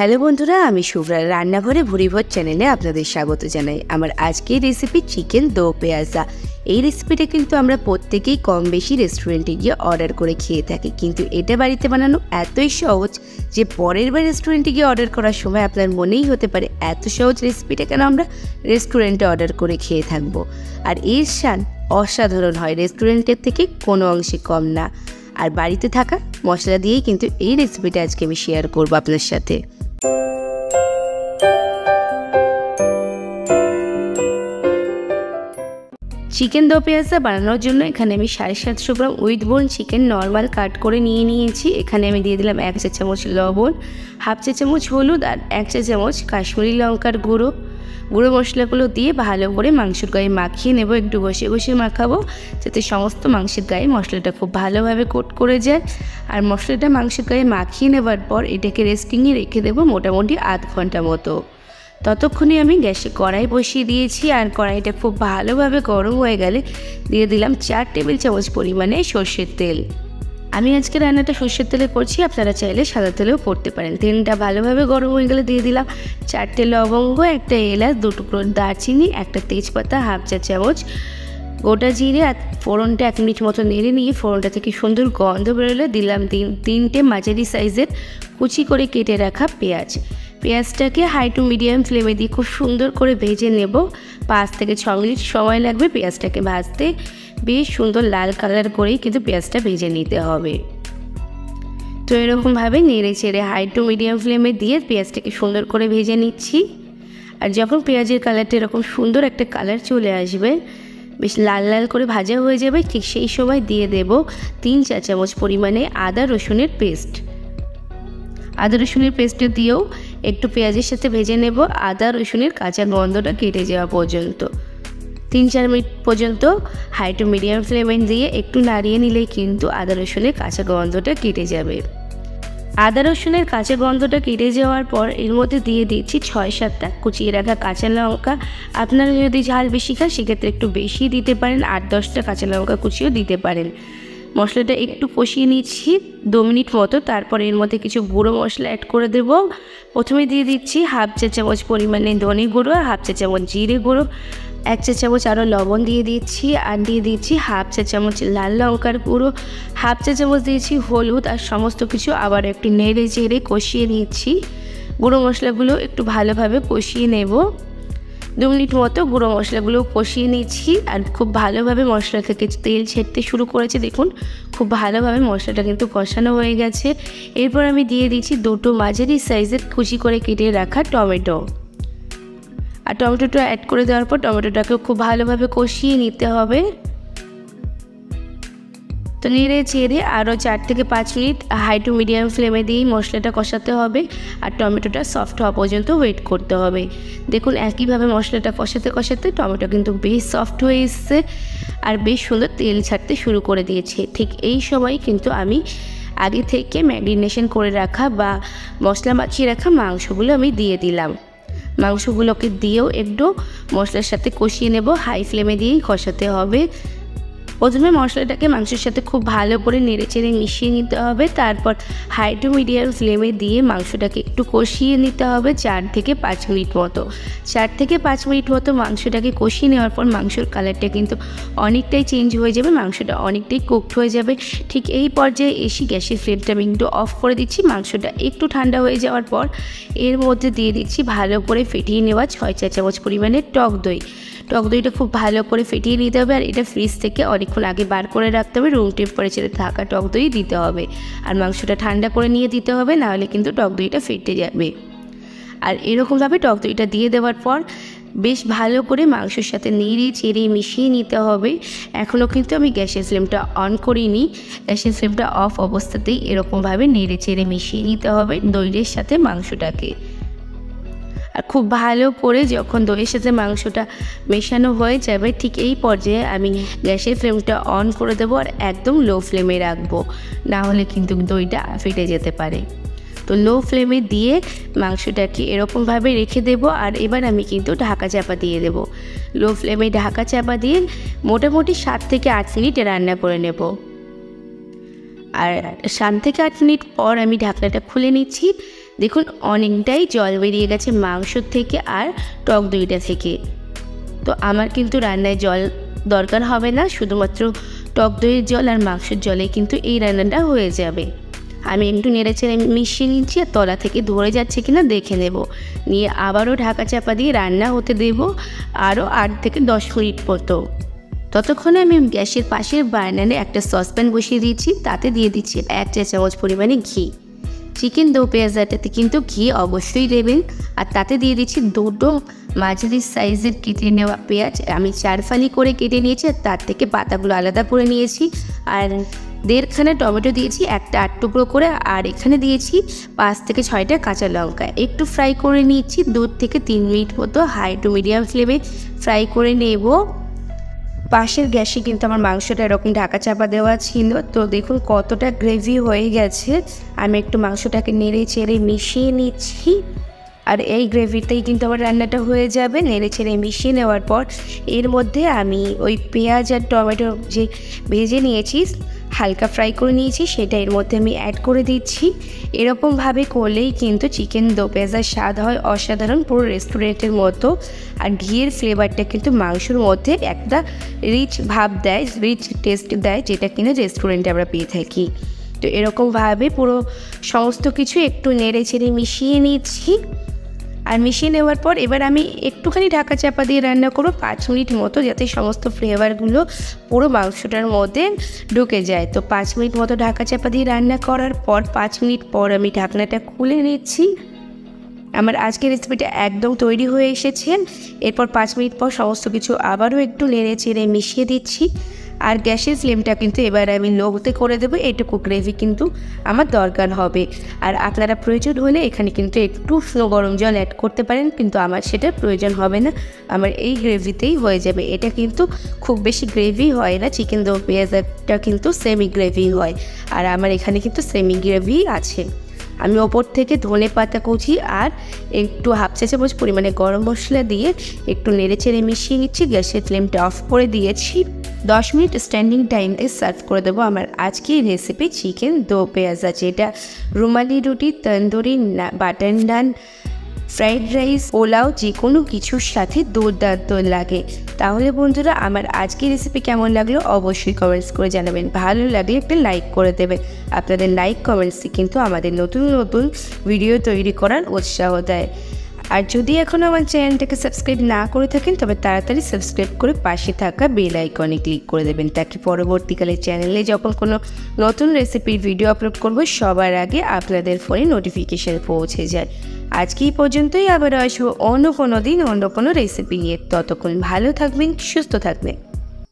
Hello বন্ধুরা, আমি শুভ্রা রান্নাঘরে ভুরিভোজ চ্যানেলে আপনাদের স্বাগত জানাই। আমার আজকের রেসিপি চিকেন দো পেঁয়াজা। এই রেসিপিটা কিন্তু আমরা প্রত্যেকেই কম বেশি রেস্টুরেন্টে গিয়ে অর্ডার করে খেয়ে থাকি, কিন্তু এটা বাড়িতে বানানো এতই সহজ যে পরের বার রেস্টুরেন্টে গিয়ে অর্ডার করার সময় আপনার মনেই হতে পারে এত সহজ রেসিপিটা কেন আমরা রেস্টুরেন্টে অর্ডার করে খেয়ে থাকবো। আর এর স্বাদ অসাধারণ হয়, রেস্টুরেন্টের থেকে কোনো অংশে কম না। আর বাড়িতে থাকা মশলা দিয়েই কিন্তু এই রেসিপিটা আজকে আমি শেয়ার করবো আপনার সাথে। চিকেন দো পেঁয়াজা বানানোর জন্য এখানে আমি 750 gram with bone chicken normal cut করে নিয়েছি। এখানে আমি দিয়ে দিলাম 1 চা চামচ লবণ, হাফ চা চামচ হলুদ আর 1 চা চামচ কাশ্মীরি লঙ্কার গুঁড়ো। গুঁড়ো মশলাগুলো দিয়ে ভালো করে মাংসের গায়ে মাখিয়ে নেব। একটু ঘষে ঘষে মাখাবো যাতে সমস্ত মাংসের গায়ে মশলাটা খুব ভালোভাবে কোট করে যায়। আর মশলাটা মাংসের গায়ে মাখিয়ে নেবার পর এটাকে রেস্টিংয়ে রেখে দেবো মোটামুটি আধ ঘন্টা মতো। ততক্ষণে আমি গ্যাসে কড়াই বসিয়ে দিয়েছি, আর কড়াইটা খুব ভালোভাবে গরম হয়ে গেলে দিয়ে দিলাম 4 টেবিল চামচ পরিমাণে সর্ষের তেল। আমি আজকে রান্নাটা সর্ষের তেলে করছি, আপনারা চাইলে সাদা তেলেও করতে পারেন। তেলটা ভালোভাবে গরম হয়ে গেলে দিয়ে দিলাম 4টে লবঙ্গ, 1টা এলাচ, 2 টুকরো দারচিনি, 1টা তেজপাতা, হাফ চা চামচ গোটা জিরে। আর ফোড়নটা 1 মিনিট মতো নেড়ে নিয়ে ফোড়নটা থেকে সুন্দর গন্ধ বেরোলে দিলাম 3টে মাঝারি সাইজের কুচি করে কেটে রাখা পেঁয়াজ। পেঁয়াজটাকে হাই টু মিডিয়াম ফ্লেমে দিয়ে খুব সুন্দর করে ভেজে নেব। 5 থেকে 6 মিনিট সময় লাগবে পেঁয়াজটাকে ভাজতে। বেশ সুন্দর লাল কালার করেই কিন্তু পেঁয়াজটা ভেজে নিতে হবে। তো এরকমভাবে নেড়ে চেড়ে হাই টু মিডিয়াম ফ্লেমে দিয়ে পেঁয়াজটাকে সুন্দর করে ভেজে নিচ্ছি। আর যখন পেঁয়াজের কালারটা এরকম সুন্দর একটা কালার চলে আসবে, বেশ লাল লাল করে ভাজা হয়ে যাবে, ঠিক সেই সময় দিয়ে দেব 3 চা চামচ পরিমাণে আদা রসুনের পেস্ট। আদা রসুনের পেস্টটা দিয়েও একটু পেঁয়াজের সাথে ভেজে নেব আদা রসুনের কাঁচা গন্ধটা কেটে যাওয়া পর্যন্ত। 3-4 মিনিট পর্যন্ত হাই টু মিডিয়াম ফ্লেমে দিয়ে একটু নাড়িয়ে নিলেই কিন্তু আদা রসুনের কাঁচা গন্ধটা কেটে যাবে। আদা রসুনের কাঁচা গন্ধটা কেটে যাওয়ার পর এর মধ্যে দিয়ে দিচ্ছি 6-7টা কুচিয়ে রাখা কাঁচা লঙ্কা। আপনারা যদি ঝাল বেশি খান সেক্ষেত্রে একটু বেশি দিতে পারেন, 8-10টা কাঁচা লঙ্কা কুচিও দিতে পারেন। মশলাটা একটু কষিয়ে নিচ্ছি 2 মিনিট মতো। তারপর এর মধ্যে কিছু গুঁড়ো মশলা অ্যাড করে দেব। প্রথমে দিয়ে দিচ্ছি হাফ চা চামচ পরিমাণে ধনে গুঁড়ো, হাফ চা চামচ জিরে গুঁড়ো, 1 চা চামচ আরও লবণ দিয়ে দিচ্ছি, আর দিয়ে দিচ্ছি হাফ চা চামচ লাল লঙ্কার গুঁড়ো, হাফ চা চামচ দিয়েছি হলুদ। আর সমস্ত কিছু আবার একটু নেড়ে চেড়ে কষিয়ে নিচ্ছি। গুঁড়ো মশলাগুলো একটু ভালোভাবে কষিয়ে নেব। 2 মিনিট মতো গুঁড়ো মশলাগুলো কষিয়ে নিচ্ছি। আর খুব ভালোভাবে মশলা থেকে তেল ছেড়তে শুরু করেছে, দেখুন খুব ভালোভাবে মশলাটা কিন্তু কষানো হয়ে গেছে। এরপর আমি দিয়ে দিচ্ছি 2টো মাঝারি সাইজের কুচি করে কেটে রাখা টমেটো। আর টমেটোটা অ্যাড করে দেওয়ার পর টমেটোটাকেও খুব ভালোভাবে কষিয়ে নিতে হবে। তো নেড়ে চেড়ে আরও 4 থেকে 5 মিনিট হাই টু মিডিয়াম ফ্লেমে দিয়েই মশলাটা কষাতে হবে। আর টমেটোটা সফট হওয়া পর্যন্ত ওয়েট করতে হবে। দেখুন একইভাবে মশলাটা কষাতে কষাতে টমেটো কিন্তু বেশ সফট হয়ে এসছে আর বেশ সুন্দর তেল ছাড়তে শুরু করে দিয়েছে। ঠিক এই সময় কিন্তু আমি আগে থেকে ম্যারিনেশন করে রাখা বা মশলা মাখিয়ে রাখা মাংসগুলো আমি দিয়ে দিলাম। মাংসগুলোকে দিয়েও একটু মশলার সাথে কষিয়ে নেব। হাই ফ্লেমে দিয়েই কষাতে হবে। প্রথমে মশলাটাকে মাংসের সাথে খুব ভালো করে নেড়ে চেড়ে মিশিয়ে নিতে হবে। তারপর হাই টু মিডিয়াম ফ্লেমে দিয়ে মাংসটাকে একটু কষিয়ে নিতে হবে 4 থেকে 5 মিনিট মতো। 4 থেকে 5 মিনিট মতো মাংসটাকে কষিয়ে নেওয়ার পর মাংসের কালারটা কিন্তু অনেকটাই চেঞ্জ হয়ে যাবে, মাংসটা অনেকটাই কুকড হয়ে যাবে। ঠিক এই পর্যায়ে এসে গ্যাসের ফ্লেমটা আমি একটু অফ করে দিচ্ছি। মাংসটা একটু ঠান্ডা হয়ে যাওয়ার পর এর মধ্যে দিয়ে দিচ্ছি ভালো করে ফেটিয়ে নেওয়া 6 চা চামচ পরিমাণে টক দই। টক দইটা খুব ভালো করে ফেটিয়ে নিতে হবে। আর এটা ফ্রিজ থেকে অনেকক্ষণ আগে বার করে রাখতে হবে, রুম টেম্পারেচারে থাকা টক দই দিতে হবে। আর মাংসটা ঠান্ডা করে নিয়ে দিতে হবে, নাহলে কিন্তু টক দইটা ফেটে যাবে। আর এরকমভাবে টক দইটা দিয়ে দেওয়ার পর বেশ ভালো করে মাংসের সাথে নেড়ে চেড়ে মিশিয়ে নিতে হবে। এখনও কিন্তু আমি গ্যাসের ফ্লেমটা অন করিনি, গ্যাসের ফ্লেমটা অফ অবস্থাতেই এরকমভাবে নেড়ে চেড়ে মিশিয়ে নিতে হবে দইয়ের সাথে মাংসটাকে। আর খুব ভালো করে যখন দইয়ের সাথে মাংসটা মেশানো হয়ে যাবে, ঠিক এই পর্যায়ে আমি গ্যাসের ফ্লেমটা অন করে দেবো আর একদম লো ফ্লেমে রাখবো, না হলে কিন্তু দইটা ফেটে যেতে পারে। তো লো ফ্লেমে দিয়ে মাংসটাকে এরকমভাবে রেখে দেব। আর এবার আমি কিন্তু ঢাকা চাপা দিয়ে দেব। লো ফ্লেমে ঢাকা চাপা দিয়ে মোটামুটি 7 থেকে 8 মিনিট রান্না করে নেব। আর 7 থেকে 8 মিনিট পর আমি ঢাকনাটা খুলে নিচ্ছি। দেখুন অনেকটাই জল বেরিয়ে গেছে মাংসর থেকে আর টক দইটা থেকে। তো আমার কিন্তু রান্নায় জল দরকার হবে না, শুধুমাত্র টক দইয়ের জল আর মাংসের জলে কিন্তু এই রান্নাটা হয়ে যাবে। আমি একটু নেড়েচেড়ে মিশিয়ে নিচ্ছি আর তলা থেকে ধরে যাচ্ছে কিনা দেখে নেব, নিয়ে আবারও ঢাকা চাপা দিয়ে রান্না হতে দেব আরও 8 থেকে 10 মিনিট মতো। ততক্ষণে আমি গ্যাসের পাশের বার্নারে একটা সসপ্যান বসিয়ে দিয়েছি, তাতে দিয়ে দিচ্ছি 1 চা চামচ পরিমাণে ঘি। চিকেন দো পেঁয়াজাটাতে কিন্তু ঘি অবশ্যই দেবেন। আর তাতে দিয়ে দিচ্ছি 2টো মাঝারি সাইজের কেটে নেওয়া পেঁয়াজ, আমি 4 ফালি করে কেটে নিয়েছি আর তার থেকে পাতাগুলো আলাদা করে নিয়েছি। আর 1.5খানা টমেটো দিয়েছি, একটা 8 টুকরো করে। আর এখানে দিয়েছি 5 থেকে 6টা কাঁচা লঙ্কা। একটু ফ্রাই করে নিচ্ছি 2 থেকে 3 মিনিট মতো, হাই টু মিডিয়াম ফ্লেমে ফ্রাই করে নেব। পাশের গ্যাসে কিন্তু আমার মাংসটা এরকম ঢাকা চাপা দেওয়া ছিল। তো দেখুন কতটা গ্রেভি হয়ে গেছে। আমি একটু মাংসটাকে নেড়ে চেড়ে মিশিয়ে নিচ্ছি, আর এই গ্রেভিতেই কিন্তু আমার রান্নাটা হয়ে যাবে। নেড়ে চেড়ে মিশিয়ে নেওয়ার পর এর মধ্যে আমি ওই পেঁয়াজ আর টমেটো যে ভেজে নিয়েছি, হালকা ফ্রাই করে নিয়েছি, সেটা এর মধ্যে আমি অ্যাড করে দিচ্ছি। এরকমভাবে করলেই কিন্তু চিকেন দো পেঁয়াজার স্বাদ হয় অসাধারণ, পুরো রেস্টুরেন্টের মতো। আর ঘিয়ের ফ্লেভারটা কিন্তু মাংসের মধ্যে একটা রিচ ভাব দেয়, রিচ টেস্ট দেয়, যেটা কিনা রেস্টুরেন্টে আমরা পেয়ে থাকি। তো এরকমভাবে পুরো সমস্ত কিছু একটু নেড়ে চেড়ে মিশিয়ে নিচ্ছি। আর মিশিয়ে নেওয়ার পর এবার আমি একটুখানি ঢাকা চাপা দিয়ে রান্না করব 5 মিনিট মতো, যাতে সমস্ত ফ্লেভারগুলো পুরো মাংসটার মধ্যে ঢুকে যায়। তো 5 মিনিট মতো ঢাকা চাপা দিয়ে রান্না করার পর 5 মিনিট পর আমি ঢাকনাটা খুলে নিচ্ছি। আমার আজকের রেসিপিটা একদম তৈরি হয়ে এসেছে। এরপর 5 মিনিট পর সমস্ত কিছু আবারও একটু নেড়ে চেড়ে মিশিয়ে দিচ্ছি। আর গ্যাসের ফ্লেমটা কিন্তু এবার আমি লোতে করে দেবো, এটুকু গ্রেভি কিন্তু আমার দরকার হবে। আর আপনারা প্রয়োজন হলে এখানে কিন্তু একটু উষ্ণ গরম জল অ্যাড করতে পারেন, কিন্তু আমার সেটার প্রয়োজন হবে না, আমার এই গ্রেভিতেই হয়ে যাবে। এটা কিন্তু খুব বেশি গ্রেভি হয় না, চিকেন দো পেঁয়াজাটা কিন্তু সেমি গ্রেভি হয়, আর আমার এখানে কিন্তু সেমি গ্রেভি আছে। আমি ওপর থেকে ধনে পাতা কুচি আর একটু 1/2 চা চামচ পরিমাণে গরম মশলা দিয়ে একটু নেড়ে চেড়ে মিশিয়ে নিচ্ছি। গ্যাসের ফ্লেমটা অফ করে দিয়েছি। 10 মিনিট স্ট্যান্ডিং টাইমে সার্ভ করে দেবো আমার আজকের রেসিপি চিকেন দো পেঁয়াজা, যেটা রুমালি রুটি, তন্দুরি, বাটার নান, ফ্রাইড রাইস, পোলাও যে কোনো কিছুর সাথে দুর্দান্ত লাগে। তাহলে বন্ধুরা আমার আজকের রেসিপি কেমন লাগলো অবশ্যই কমেন্টস করে জানাবেন। ভালো লাগলে একটা লাইক করে দেবেন। আপনাদের লাইক কমেন্টসই কিন্তু আমাদের নতুন নতুন ভিডিও তৈরি করার উৎসাহ দেয়। আর যদি এখনও আমার চ্যানেলটাকে সাবস্ক্রাইব না করে থাকেন, তবে তাড়াতাড়ি সাবস্ক্রাইব করে পাশে থাকা বেল আইকনে ক্লিক করে দেবেন, তাকে পরবর্তীকালে চ্যানেলে যখন কোনো নতুন রেসিপির ভিডিও আপলোড করব সবার আগে আপনাদের ফোনে নোটিফিকেশান পৌঁছে যায়। আজকে এই পর্যন্তই, আবার আসবো অন্য কোনো দিন অন্য কোনো রেসিপি নিয়ে। ততক্ষণ ভালো থাকবেন, সুস্থ থাকবেন।